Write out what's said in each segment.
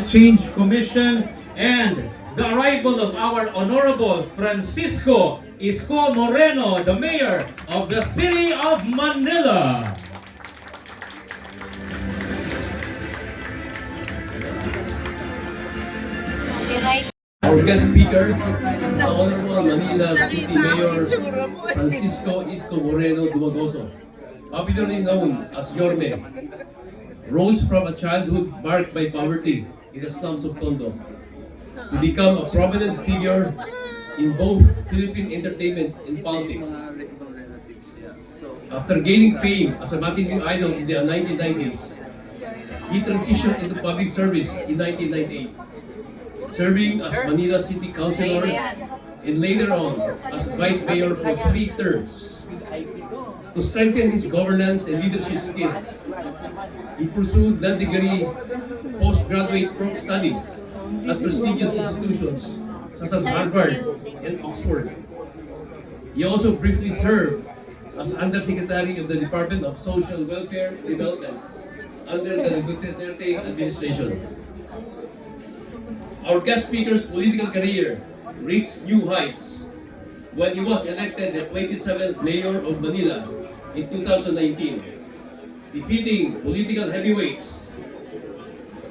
and Change Commission, and the arrival of our Honorable Francisco Isko Moreno, the Mayor of the City of Manila. Our guest speaker, the Honorable Manila City Mayor Francisco Isko Moreno Dumagoso, popularly known as Yorme, rose from a childhood marked by poverty in the slums of Tondo to become a prominent figure in both Philippine entertainment and politics. After gaining fame as a matinee idol in the 1990s, he transitioned into public service in 1998. Serving as Manila City Councilor and later on as Vice Mayor for 3 terms. To strengthen his governance and leadership skills, he pursued non-degree postgraduate studies at prestigious institutions such as Harvard and Oxford. He also briefly served as Undersecretary of the Department of Social Welfare and Development under the Duterte administration. Our guest speaker's political career reached new heights when he was elected the 27th Mayor of Manila in 2019, defeating political heavyweights,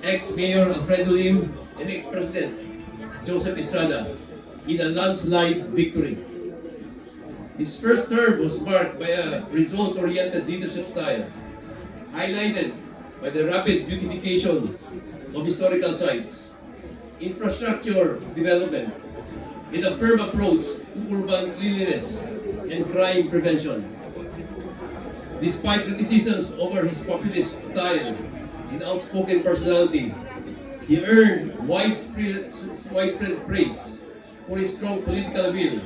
ex-Mayor Alfredo Lim and ex-President Joseph Estrada in a landslide victory. His first term was marked by a results-oriented leadership style, highlighted by the rapid beautification of historical sites, infrastructure development, with a firm approach to urban cleanliness and crime prevention. Despite criticisms over his populist style and outspoken personality, he earned widespread praise for his strong political will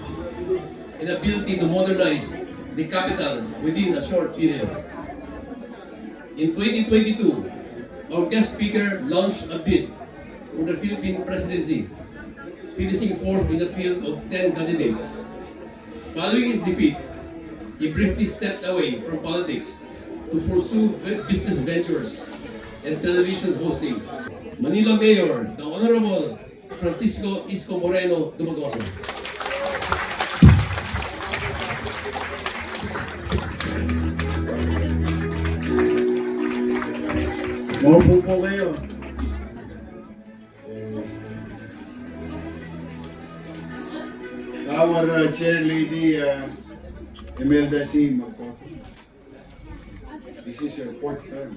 and ability to modernize the capital within a short period. In 2022, our guest speaker launched a bid for the Philippine presidency, finishing fourth in the field of 10 candidates. Following his defeat, he briefly stepped away from politics to pursue business ventures and television hosting. Manila Mayor, the Honorable Francisco Isko Moreno Dumagoso. Maupo po kayo. Our chair lady, Imelda C. Magko. This is your 4th term.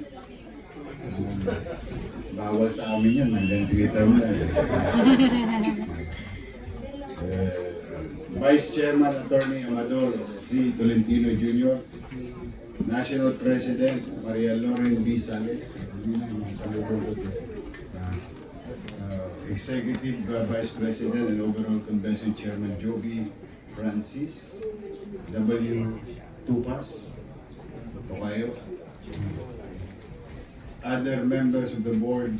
Bawal sa amin yan, hanggang 3 term na. Vice Chairman Attorney Amador C. Tolentino Jr., National President Maria Loren B. Sales, Executive Vice President and Overall Convention Chairman Joby Francis W. Tupas, Tokayo, other members of the Board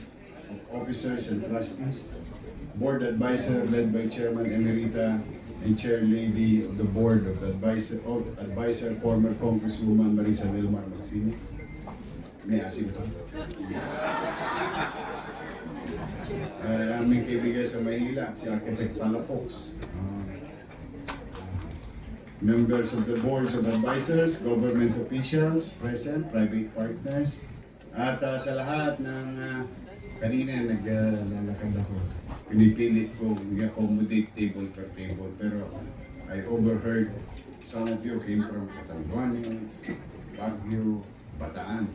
of Officers and Trustees, Board Advisor led by Chairman Emerita and Chair Lady of the Board of Advisor former Congresswoman Marisa Delmar Magsimo. May asin pa. Aming kaibigan sa Maynila, si Architect Palafox. Members of the Boards of Advisors, government officials, present, private partners, at sa lahat ng kanina naglalakad ako. Pinipilit ko i-accommodate table per table, pero I overheard some of you came from Catanduanes, Baguio, Bataan.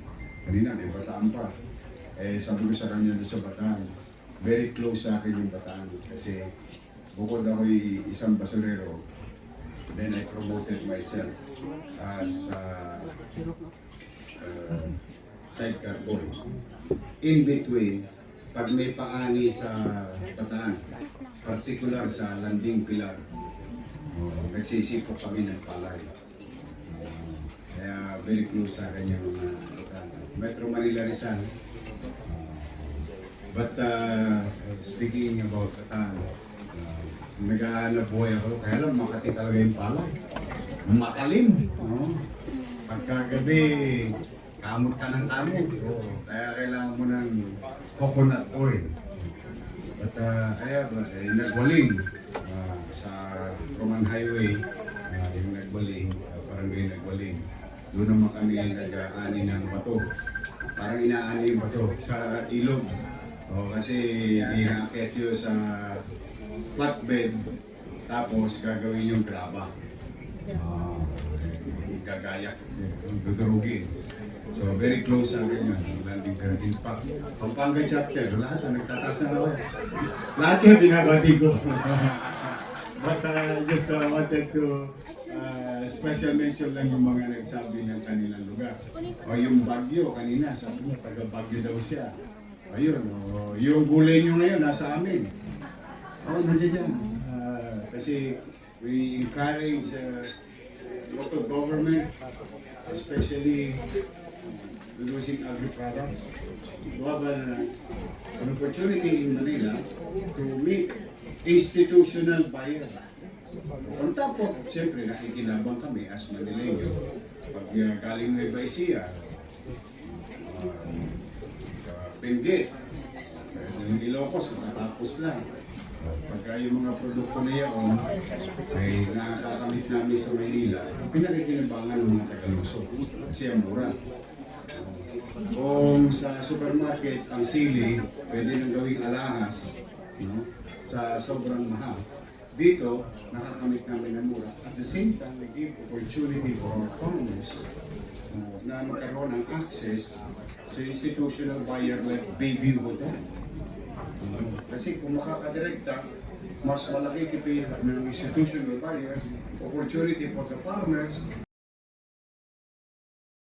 Kanina may Bataan pa. Sabi ko sa kanya doon sa Bataan, very close sa akin yung Bataan kasi bukod ako'y isang basurero, then I promoted myself as sidecar boy. In between, pag may paani sa Bataan, particular sa Landing Pilar, nagsisipot kami ng palay. Kaya very close sa akin yung Metro Manila Rizal. But speaking about Bataan, nag-aanap buhay ako, kaya lang Makati talaga yung palay. Makalim. Pagkagabi, kamot ka ng kamot. Kaya kailangan mo ng coconut oil. But nagwaling sa Roman Highway, yung nagwaling, barangay nagwaling. Doon naman kami nag-aani ng bato. Parang inaani yung bato sa ilog. Kasi inaakyat yun sa flatbed, tapos gagawin yung graba. Gagayak, dudurugin. So very close sa akin yun, landing pero impact. Pampanga chapter, lahat na nagtatasa na ako. Lahat yung binabati ko. But just wanted to special mention lang yung mga nagsabi ng kanilang lugar. O yung Baguio kanina, sabi niya, taga Baguio daw siya. Ayun, yung gulay nyo ngayon, nasa amin. Nandiyan dyan. Kasi we encourage local government, especially producing agri-products, to have an opportunity in Manila to meet institutional buyer. On top of, siyempre, nakikinabang kami as Manileño. Pag galing Nueva Ecija, Benguet, yung Ilocos, matapos lang. Pagka yung mga produkto na yaon ay nakakakamit namin sa Maynila, pinakikinabangan ng mga Tagalusog kasi ang mura. Kung sa supermarket, ang sili, pwede nang gawing alahas, no? Sa sobrang mahal. Dito, nakakamit namin ng mura. At the same time, we give opportunity for our farmers na magkaroon ng access sa institutional buyer like Baby Hotel. Kasi kung makakadirekta, mas malaki tipid ng institutional buyers, opportunity for the farmers,